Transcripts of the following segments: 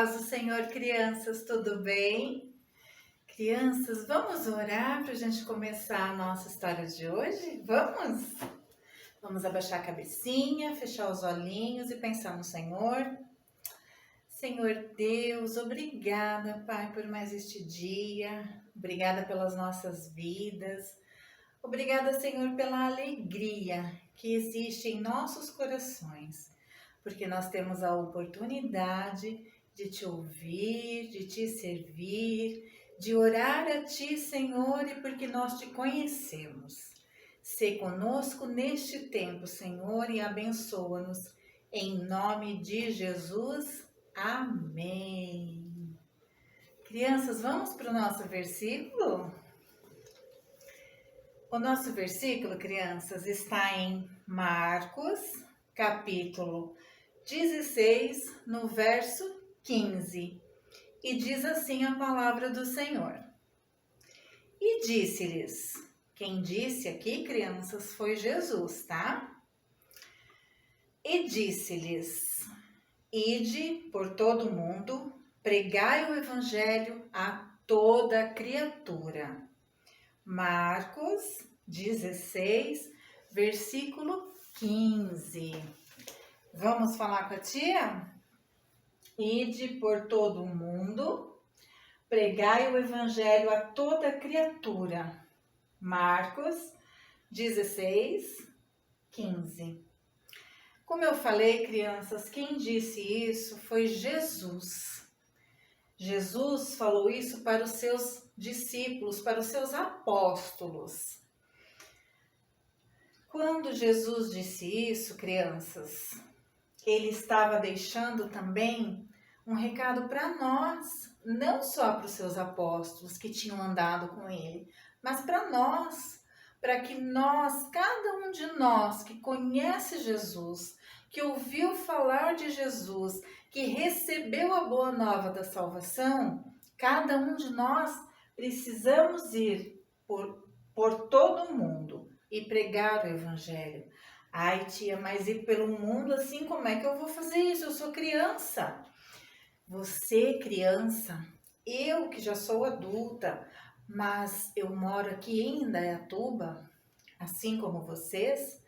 paz do Senhor, crianças, tudo bem? Crianças, vamos orar para a gente começar a nossa história de hoje? Vamos? Vamos abaixar a cabecinha, fechar os olhinhos e pensar no Senhor. Senhor Deus, obrigada, Pai, por mais este dia. Obrigada pelas nossas vidas. Obrigada, Senhor, pela alegria que existe em nossos corações, porque nós temos a oportunidade de te ouvir, de te servir, de orar a ti, Senhor, e porque nós te conhecemos. Sê conosco neste tempo, Senhor, e abençoa-nos. Em nome de Jesus, amém. Crianças, vamos para o nosso versículo? O nosso versículo, crianças, está em Marcos, capítulo 16, no verso 15. E diz assim a palavra do Senhor. E disse-lhes, quem disse aqui, crianças, foi Jesus, tá? E disse-lhes, ide por todo o mundo, pregai o evangelho a toda criatura. Marcos 16, versículo 15. Vamos falar com a tia? Ide por todo o mundo, pregai o evangelho a toda criatura. Marcos 16, 15. Como eu falei, crianças, quem disse isso foi Jesus. Jesus falou isso para os seus discípulos, para os seus apóstolos. Quando Jesus disse isso, crianças, ele estava deixando também um recado para nós, não só para os seus apóstolos que tinham andado com ele, mas para nós, para que nós, cada um de nós que conhece Jesus, que ouviu falar de Jesus, que recebeu a boa nova da salvação, cada um de nós precisamos ir por todo o mundo e pregar o evangelho. Ai, tia, mas ir pelo mundo assim, como é que eu vou fazer isso? Eu sou criança. Você, criança, eu que já sou adulta, mas eu moro aqui em Indaiatuba, assim como vocês,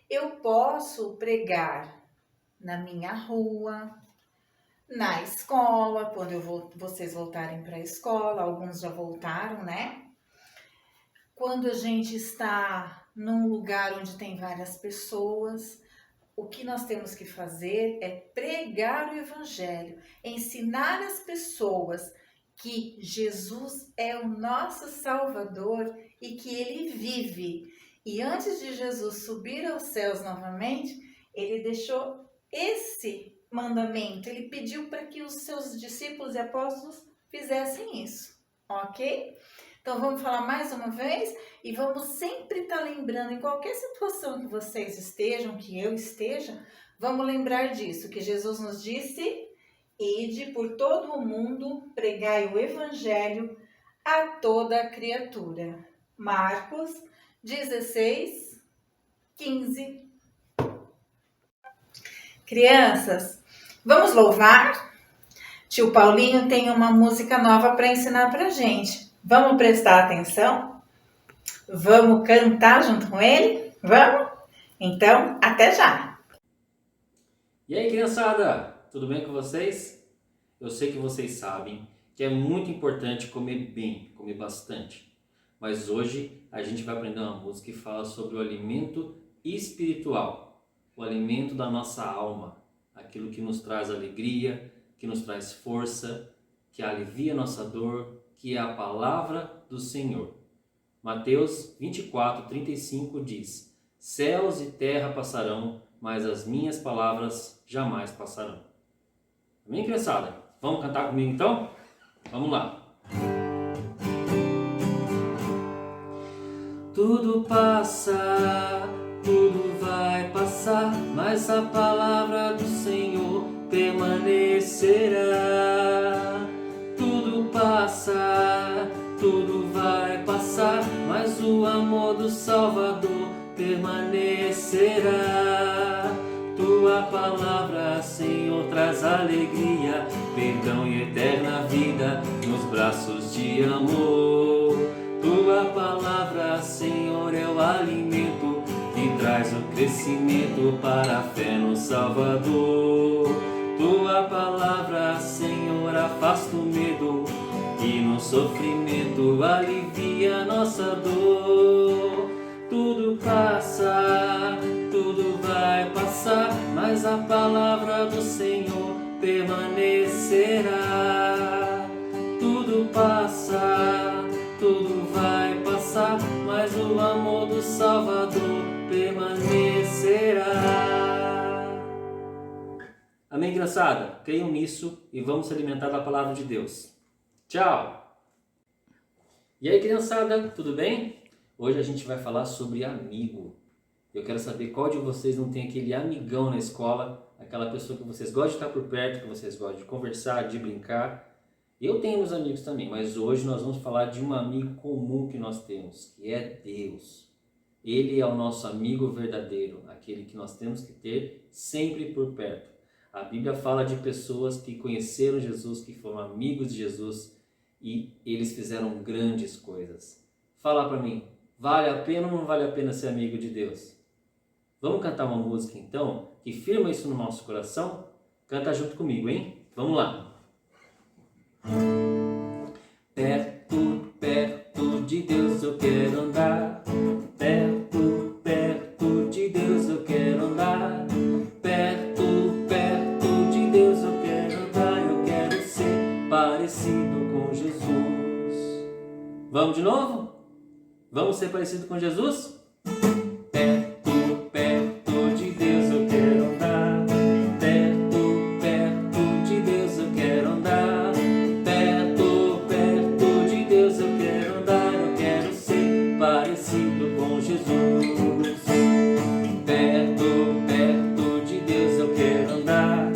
eu posso pregar na minha rua, na escola, quando vocês voltarem para a escola, alguns já voltaram, né? Quando a gente está num lugar onde tem várias pessoas, o que nós temos que fazer é pregar o evangelho, ensinar as pessoas que Jesus é o nosso Salvador e que ele vive. E antes de Jesus subir aos céus novamente, ele deixou esse mandamento, ele pediu para que os seus discípulos e apóstolos fizessem isso, ok? Então vamos falar mais uma vez e vamos sempre estar lembrando, em qualquer situação que vocês estejam, que eu esteja, vamos lembrar disso, que Jesus nos disse, ide por todo o mundo, pregai o evangelho a toda criatura. Marcos 16, 15. Crianças, vamos louvar? Tio Paulinho tem uma música nova para ensinar para gente. Vamos prestar atenção? Vamos cantar junto com ele? Vamos? Então, até já! E aí, criançada, tudo bem com vocês? Eu sei que vocês sabem que é muito importante comer bem, comer bastante. Mas hoje a gente vai aprender uma música que fala sobre o alimento espiritual, o alimento da nossa alma, aquilo que nos traz alegria, que nos traz força, que alivia nossa dor, que é a palavra do Senhor. Mateus 24:35 diz: céus e terra passarão, mas as minhas palavras jamais passarão. Amém, criançada? Vamos cantar comigo então? Vamos lá. Tudo passa, tudo vai passar, mas a palavra do Senhor permanecerá. Tudo passa, tudo vai passar, mas o amor do Salvador permanecerá. Tua palavra, Senhor, traz alegria, perdão e eterna vida nos braços de amor. Tua palavra, Senhor, é o alimento que traz o crescimento para a fé no Salvador. Tua palavra, Senhor, afasta o medo e no sofrimento alivia nossa dor. Tudo passa, tudo vai passar, mas a palavra do Senhor permanecerá. Tudo passa, tudo vai passar, mas o amor do Salvador permanecerá. Amém, criançada? Creiam nisso e vamos se alimentar da palavra de Deus. Tchau! E aí, criançada, tudo bem? Hoje a gente vai falar sobre amigo. Eu quero saber qual de vocês não tem aquele amigão na escola, aquela pessoa que vocês gostam de estar por perto, que vocês gostam de conversar, de brincar. Eu tenho meus amigos também, mas hoje nós vamos falar de um amigo comum que nós temos, que é Deus. Ele é o nosso amigo verdadeiro, aquele que nós temos que ter sempre por perto. A Bíblia fala de pessoas que conheceram Jesus, que foram amigos de Jesus e eles fizeram grandes coisas. Fala para mim, vale a pena ou não vale a pena ser amigo de Deus? Vamos cantar uma música então, que firma isso no nosso coração? Canta junto comigo, hein? Vamos lá! Perto, perto de Deus eu quero andar. Perto, perto de Deus eu quero andar. Perto, perto de Deus eu quero andar. Eu quero ser parecido com Jesus. Vamos de novo? Vamos ser parecido com Jesus? Perto, perto de Deus eu quero andar. Perto, perto de Deus eu quero andar. Perto, perto de Deus eu quero andar. Eu quero ser parecido com Jesus. Perto, perto de Deus eu quero andar.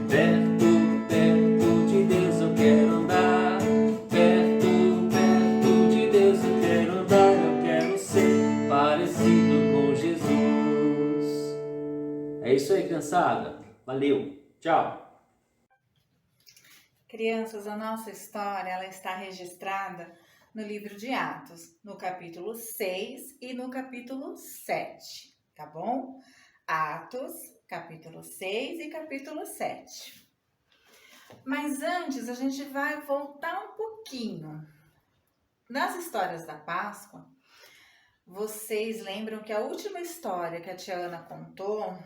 Perto, perto de Deus eu quero andar. Perto, perto de Deus eu quero andar. Eu quero ser parecido com Jesus. É isso aí, criançada. Valeu. Tchau. Crianças, a nossa história ela está registrada no livro de Atos, no capítulo 6 e no capítulo 7, tá bom? Atos, capítulo 6 e capítulo 7. Mas antes, a gente vai voltar um pouquinho. Nas histórias da Páscoa, vocês lembram que a última história que a tia Ana contou,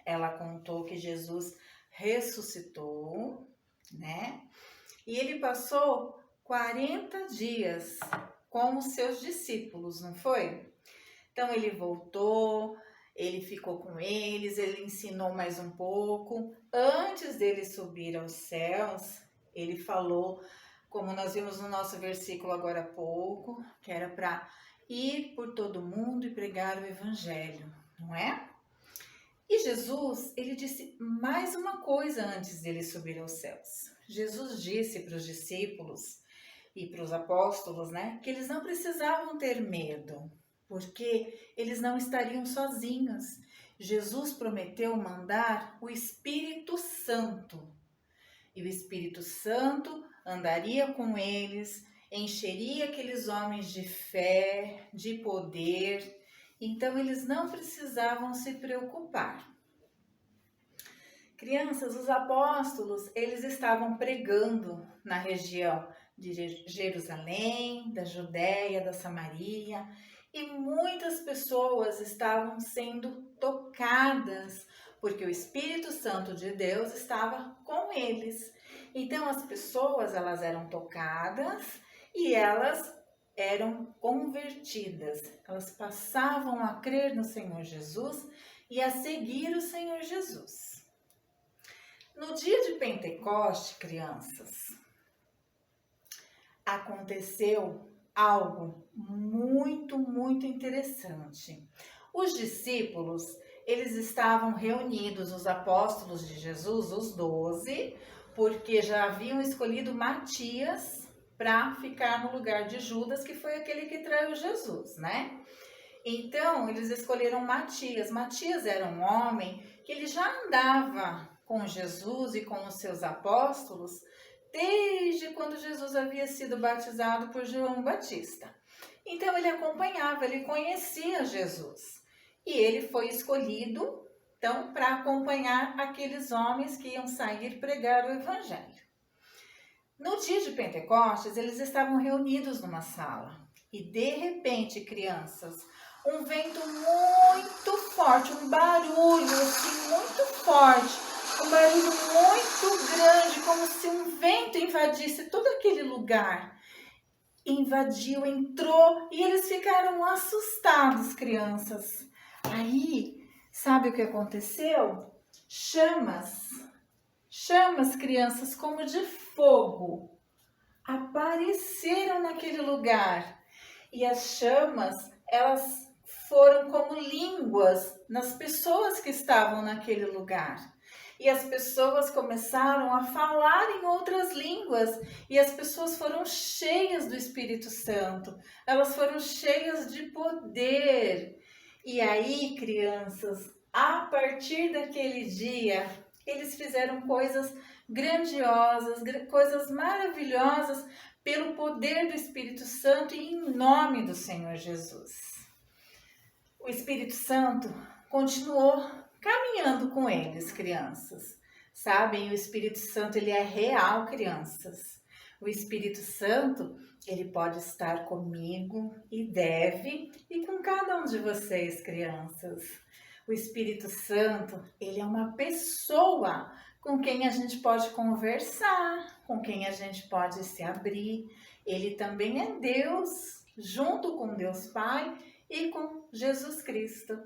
ela contou que Jesus ressuscitou, né? E ele passou 40 dias com os seus discípulos, não foi? Então ele voltou, ele ficou com eles, ele ensinou mais um pouco. Antes dele subir aos céus, ele falou, como nós vimos no nosso versículo agora há pouco, que era para ir por todo mundo e pregar o evangelho, não é? E Jesus, ele disse mais uma coisa antes dele subir aos céus. Jesus disse para os discípulos e para os apóstolos, né, que eles não precisavam ter medo, porque eles não estariam sozinhos. Jesus prometeu mandar o Espírito Santo. E o Espírito Santo andaria com eles, encheria aqueles homens de fé, de poder. Então, eles não precisavam se preocupar. Crianças, os apóstolos, eles estavam pregando na região de Jerusalém, da Judéia, da Samaria, e muitas pessoas estavam sendo tocadas, porque o Espírito Santo de Deus estava com eles. Então, as pessoas, elas eram tocadas e elas eram convertidas. Elas passavam a crer no Senhor Jesus e a seguir o Senhor Jesus. No dia de Pentecoste, crianças, aconteceu algo muito interessante. Os discípulos, eles estavam reunidos, os apóstolos de Jesus, os 12, porque já haviam escolhido Matias para ficar no lugar de Judas, que foi aquele que traiu Jesus, né? Então, eles escolheram Matias. Matias era um homem que ele já andava com Jesus e com os seus apóstolos desde quando Jesus havia sido batizado por João Batista. Então, ele acompanhava, ele conhecia Jesus. E ele foi escolhido, então, para acompanhar aqueles homens que iam sair pregar o evangelho. No dia de Pentecostes, eles estavam reunidos numa sala. E, de repente, crianças, um vento muito forte, um barulho assim muito forte, um barulho muito grande, como se um vento invadisse todo aquele lugar. Invadiu, entrou e eles ficaram assustados, crianças. Aí, sabe o que aconteceu? Chamas, crianças, como de fogo, apareceram naquele lugar. E as chamas, elas foram como línguas nas pessoas que estavam naquele lugar. E as pessoas começaram a falar em outras línguas. E as pessoas foram cheias do Espírito Santo. Elas foram cheias de poder. E aí, crianças, a partir daquele dia, eles fizeram coisas grandiosas, coisas maravilhosas pelo poder do Espírito Santo e em nome do Senhor Jesus. O Espírito Santo continuou caminhando com eles, crianças. Sabem, o Espírito Santo, ele é real, crianças. O Espírito Santo, ele pode estar comigo e deve, e com cada um de vocês, crianças. O Espírito Santo, ele é uma pessoa com quem a gente pode conversar, com quem a gente pode se abrir. Ele também é Deus, junto com Deus Pai e com Jesus Cristo.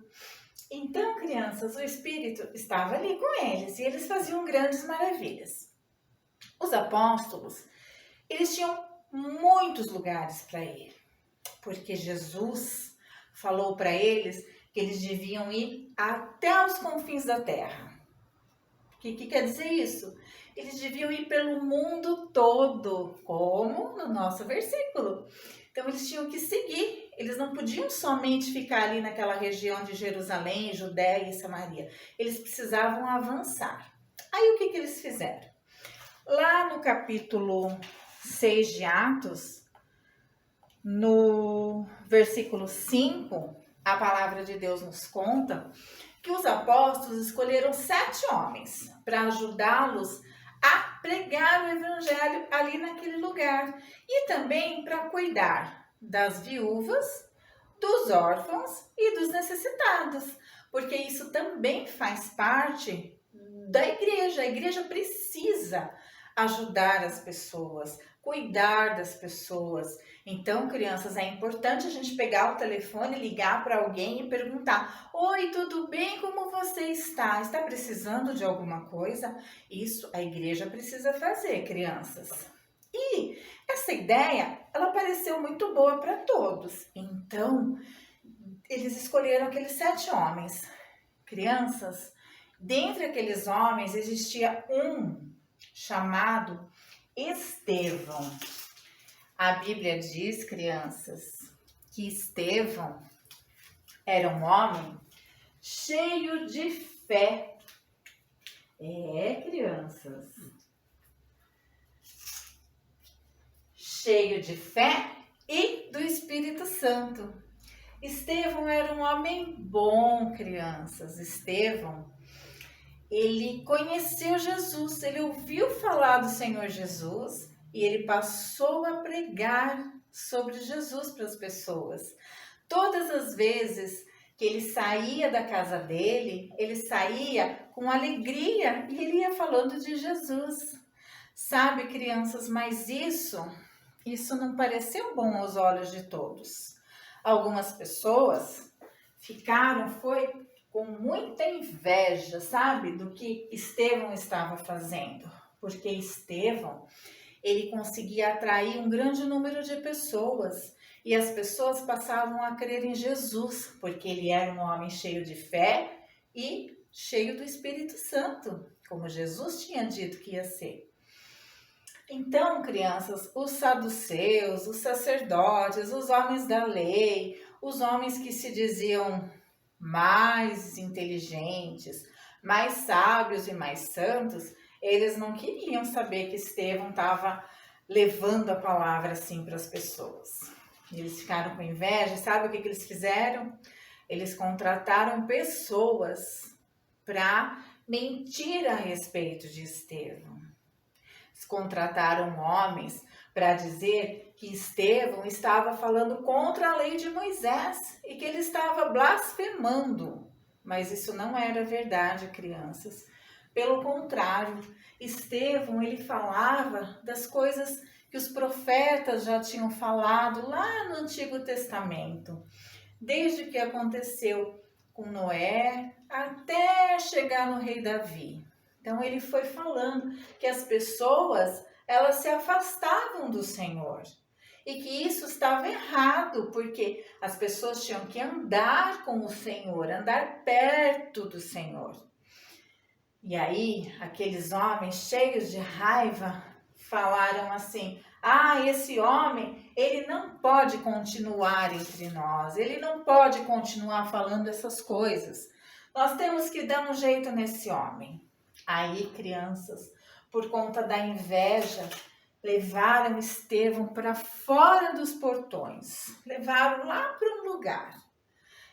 Então, crianças, o Espírito estava ali com eles e eles faziam grandes maravilhas. Os apóstolos, eles tinham muitos lugares para ir, porque Jesus falou para eles que eles deviam ir até os confins da terra. O que quer dizer isso? Eles deviam ir pelo mundo todo, como no nosso versículo. Então, eles tinham que seguir. Eles não podiam somente ficar ali naquela região de Jerusalém, Judéia e Samaria. Eles precisavam avançar. Aí, o que eles fizeram? Lá no capítulo 6 de Atos, no versículo 5, a palavra de Deus nos conta que os apóstolos escolheram 7 homens para ajudá-los a pregar o evangelho ali naquele lugar e também para cuidar das viúvas, dos órfãos e dos necessitados, porque isso também faz parte da igreja. A igreja precisa ajudar as pessoas, cuidar das pessoas. Então, crianças, é importante a gente pegar o telefone, ligar para alguém e perguntar: oi, tudo bem? Como você está? Está precisando de alguma coisa? Isso a igreja precisa fazer, crianças. E essa ideia, ela pareceu muito boa para todos. Então, eles escolheram aqueles 7 homens. Crianças, dentre aqueles homens existia um chamado Estevão. A Bíblia diz, crianças, que Estevão era um homem cheio de fé. Crianças. Cheio de fé e do Espírito Santo. Estevão era um homem bom, crianças. Estevão, ele conheceu Jesus, ele ouviu falar do Senhor Jesus e ele passou a pregar sobre Jesus para as pessoas. Todas as vezes que ele saía da casa dele, ele saía com alegria e ele ia falando de Jesus. Sabe, crianças, mas isso não pareceu bom aos olhos de todos. Algumas pessoas ficaram, com muita inveja, sabe, do que Estevão estava fazendo. Porque Estevão, ele conseguia atrair um grande número de pessoas. E as pessoas passavam a crer em Jesus, porque ele era um homem cheio de fé e cheio do Espírito Santo, como Jesus tinha dito que ia ser. Então, crianças, os saduceus, os sacerdotes, os homens da lei, os homens que se diziam mais inteligentes, mais sábios e mais santos, eles não queriam saber que Estevão estava levando a palavra assim para as pessoas. Eles ficaram com inveja, sabe o que eles fizeram? Eles contrataram pessoas para mentir a respeito de Estevão. Eles contrataram homens para dizer que Estevão estava falando contra a lei de Moisés e que ele estava blasfemando. Mas isso não era verdade, crianças. Pelo contrário, Estevão, ele falava das coisas que os profetas já tinham falado lá no Antigo Testamento, desde o que aconteceu com Noé até chegar no rei Davi. Então ele foi falando que as pessoas, elas se afastavam do Senhor e que isso estava errado, porque as pessoas tinham que andar com o Senhor, andar perto do Senhor. E aí, aqueles homens cheios de raiva falaram assim: esse homem, ele não pode continuar entre nós, ele não pode continuar falando essas coisas. Nós temos que dar um jeito nesse homem. Aí, crianças, por conta da inveja, levaram Estevão para fora dos portões, levaram lá para um lugar.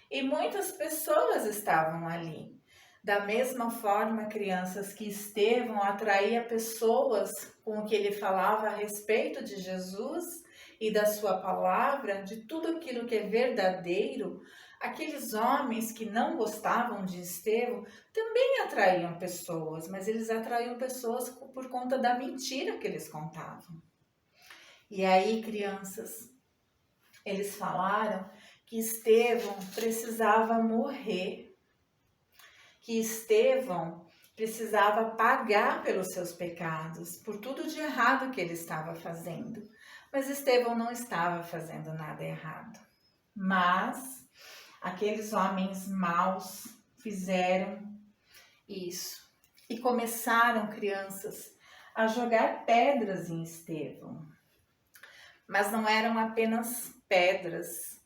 E muitas pessoas estavam ali. Da mesma forma, crianças, que Estevão atraía pessoas com o que ele falava a respeito de Jesus e da sua palavra, de tudo aquilo que é verdadeiro, aqueles homens que não gostavam de Estevão também atraíam pessoas, mas eles atraíam pessoas por conta da mentira que eles contavam. E aí, crianças, eles falaram que Estevão precisava morrer, que Estevão precisava pagar pelos seus pecados, por tudo de errado que ele estava fazendo. Mas Estevão não estava fazendo nada errado. Mas aqueles homens maus fizeram isso e começaram, crianças, a jogar pedras em Estevão. Mas não eram apenas pedras.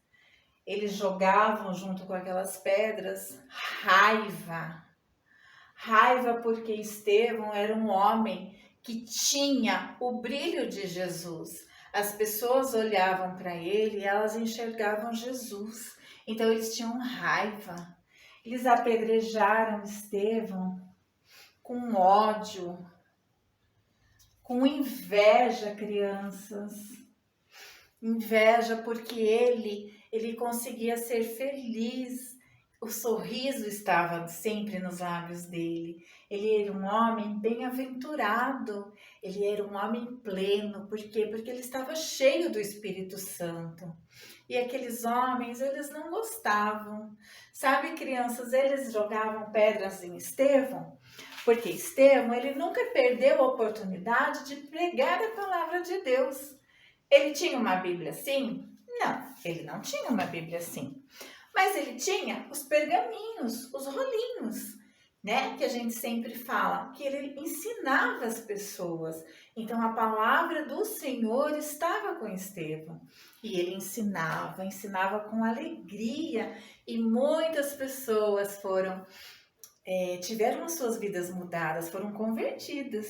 Eles jogavam junto com aquelas pedras raiva. Raiva porque Estevão era um homem que tinha o brilho de Jesus. As pessoas olhavam para ele e elas enxergavam Jesus. Então eles tinham raiva. Eles apedrejaram Estevão com ódio, com inveja, crianças. Inveja porque ele conseguia ser feliz. O sorriso estava sempre nos lábios dele. Ele era um homem bem-aventurado. Ele era um homem pleno. Por quê? Porque ele estava cheio do Espírito Santo. E aqueles homens, eles não gostavam. Sabe, crianças, eles jogavam pedras em Estevão, porque Estevão, ele nunca perdeu a oportunidade de pregar a palavra de Deus. Ele tinha uma Bíblia assim? Não, ele não tinha uma Bíblia assim. Mas ele tinha os pergaminhos, os rolinhos, né? Que a gente sempre fala, que ele ensinava as pessoas. Então a palavra do Senhor estava com Estevão. E ele ensinava com alegria. E muitas pessoas tiveram as suas vidas mudadas, foram convertidas.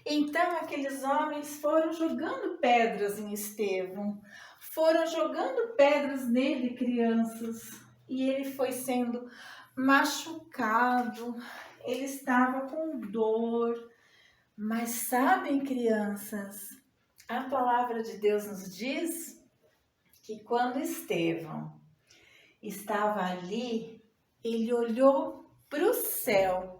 Então aqueles homens foram jogando pedras em Estevão, foram jogando pedras nele, crianças, e ele foi sendo machucado, ele estava com dor. Mas sabem, crianças, a palavra de Deus nos diz que quando Estevão estava ali, ele olhou para o céu.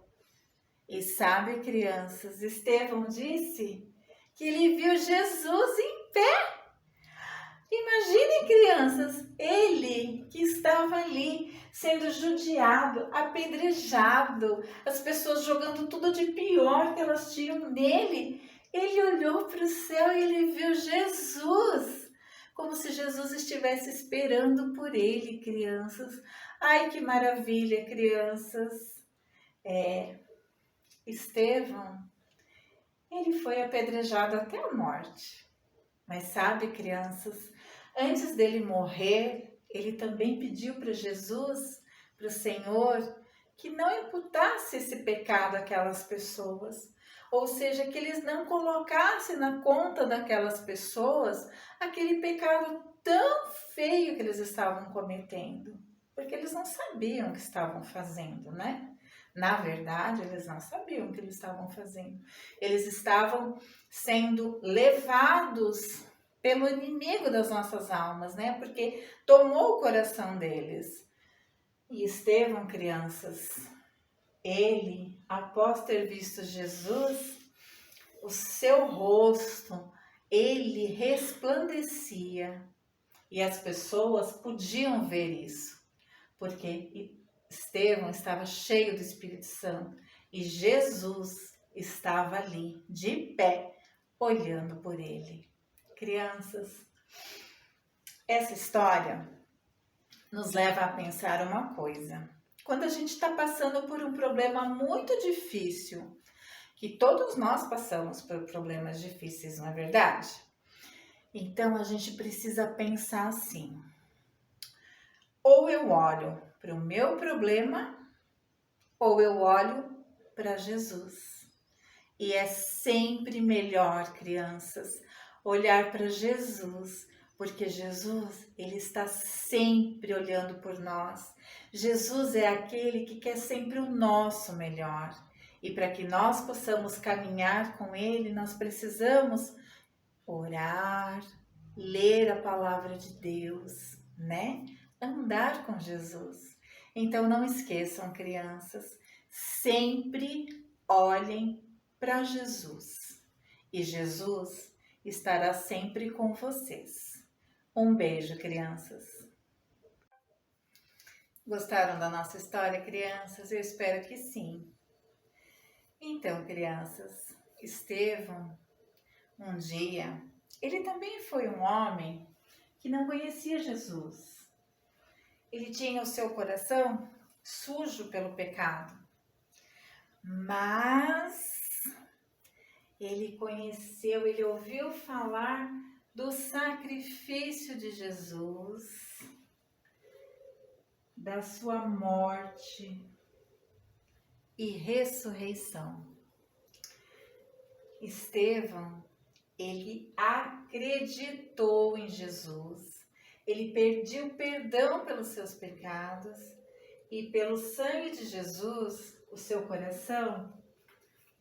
E sabe, crianças, Estevão disse que ele viu Jesus em pé. Imaginem, crianças, ele que estava ali sendo judiado, apedrejado, as pessoas jogando tudo de pior que elas tinham nele. Ele olhou para o céu e ele viu Jesus, como se Jesus estivesse esperando por ele, crianças. Ai, que maravilha, crianças. Estevão, ele foi apedrejado até a morte. Mas sabe, crianças, antes dele morrer, ele também pediu para Jesus, para o Senhor, que não imputasse esse pecado àquelas pessoas. Ou seja, que eles não colocassem na conta daquelas pessoas aquele pecado tão feio que eles estavam cometendo. Porque eles não sabiam o que estavam fazendo, né? Na verdade, eles não sabiam o que eles estavam fazendo. Eles estavam sendo levados pelo inimigo das nossas almas, né? Porque tomou o coração deles. E Estevão, crianças, ele, após ter visto Jesus, o seu rosto, ele resplandecia. E as pessoas podiam ver isso, porque Estevão estava cheio do Espírito Santo e Jesus estava ali, de pé, olhando por ele. Crianças, essa história nos leva a pensar uma coisa. Quando a gente está passando por um problema muito difícil, que todos nós passamos por problemas difíceis, não é verdade? Então a gente precisa pensar assim: ou eu olho para o meu problema, ou eu olho para Jesus. E é sempre melhor, crianças, olhar para Jesus, porque Jesus, ele está sempre olhando por nós. Jesus é aquele que quer sempre o nosso melhor. E para que nós possamos caminhar com ele, nós precisamos orar, ler a palavra de Deus, né? Andar com Jesus. Então não esqueçam, crianças, sempre olhem para Jesus. E Jesus estará sempre com vocês. Um beijo, crianças. Gostaram da nossa história, crianças? Eu espero que sim. Então, crianças, Estevão, um dia, ele também foi um homem que não conhecia Jesus. Ele tinha o seu coração sujo pelo pecado, mas ele conheceu, ele ouviu falar do sacrifício de Jesus, da sua morte e ressurreição. Estevão, ele acreditou em Jesus, ele pediu perdão pelos seus pecados e pelo sangue de Jesus, o seu coração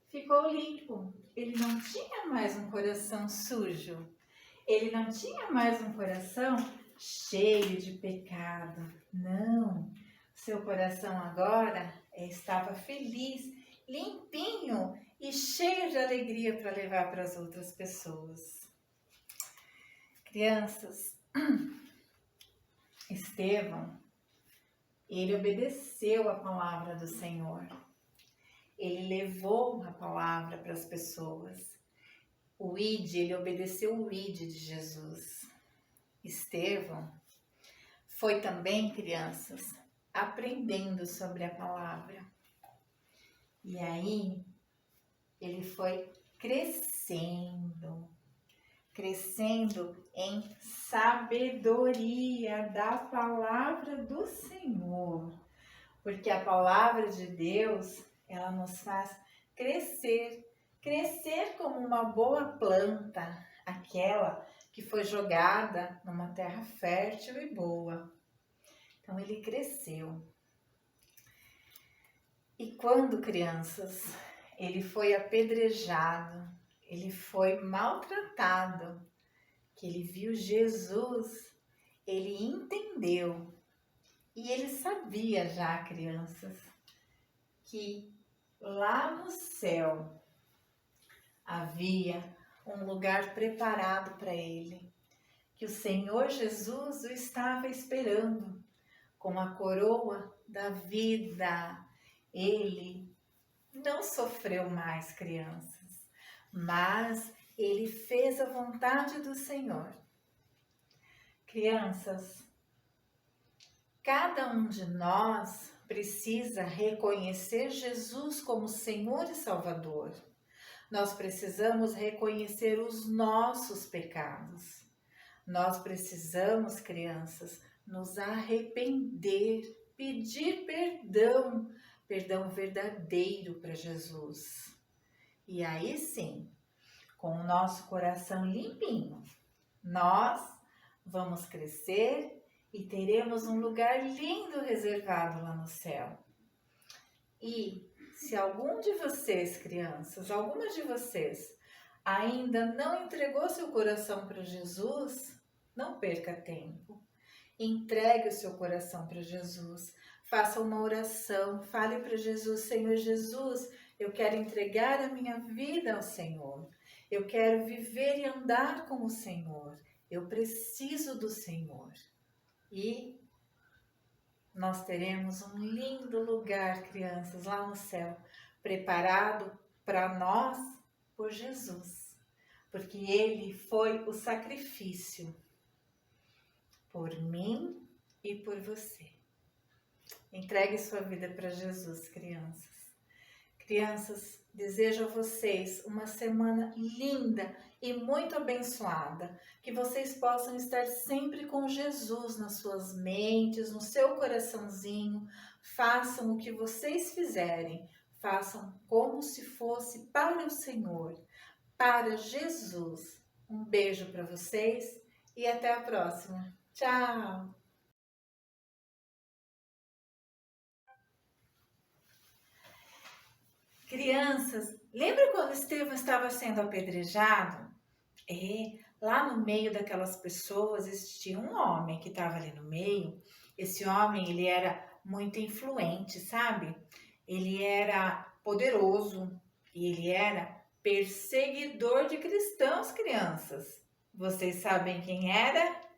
ficou limpo. Ele não tinha mais um coração sujo, ele não tinha mais um coração cheio de pecado. Não, seu coração agora estava feliz, limpinho e cheio de alegria para levar para as outras pessoas. Crianças, Estevão, ele obedeceu a palavra do Senhor. Ele levou a palavra para as pessoas. O ID, ele obedeceu o ID de Jesus. Estevão foi também, crianças, aprendendo sobre a palavra. E aí, ele foi crescendo em sabedoria da palavra do Senhor. Porque a palavra de Deus, ela nos faz crescer como uma boa planta, aquela que foi jogada numa terra fértil e boa. Então ele cresceu. E quando, crianças, ele foi apedrejado, ele foi maltratado, que ele viu Jesus, ele entendeu. E ele sabia já, crianças, que lá no céu havia um lugar preparado para ele, que o Senhor Jesus o estava esperando com a coroa da vida. Ele não sofreu mais, crianças, mas ele fez a vontade do Senhor. Crianças, cada um de nós precisa reconhecer Jesus como Senhor e Salvador. Nós precisamos reconhecer os nossos pecados. Nós precisamos, crianças, nos arrepender, pedir perdão, perdão verdadeiro para Jesus. E aí sim, com o nosso coração limpinho, nós vamos crescer e teremos um lugar lindo reservado lá no céu. E se algum de vocês, crianças, alguma de vocês ainda não entregou seu coração para Jesus, não perca tempo. Entregue o seu coração para Jesus. Faça uma oração, fale para Jesus: Senhor Jesus, eu quero entregar a minha vida ao Senhor. Eu quero viver e andar com o Senhor. Eu preciso do Senhor. E nós teremos um lindo lugar, crianças, lá no céu, preparado para nós por Jesus. Porque Ele foi o sacrifício por mim e por você. Entregue sua vida para Jesus, crianças. Crianças, desejo a vocês uma semana linda e muito abençoada. Que vocês possam estar sempre com Jesus nas suas mentes, no seu coraçãozinho. Façam o que vocês fizerem. Façam como se fosse para o Senhor, para Jesus. Um beijo para vocês e até a próxima. Tchau! Crianças, lembra quando Estevão estava sendo apedrejado? Lá no meio daquelas pessoas existia um homem que estava ali no meio. Esse homem, ele era muito influente, sabe? Ele era poderoso e ele era perseguidor de cristãos, crianças. Vocês sabem quem era?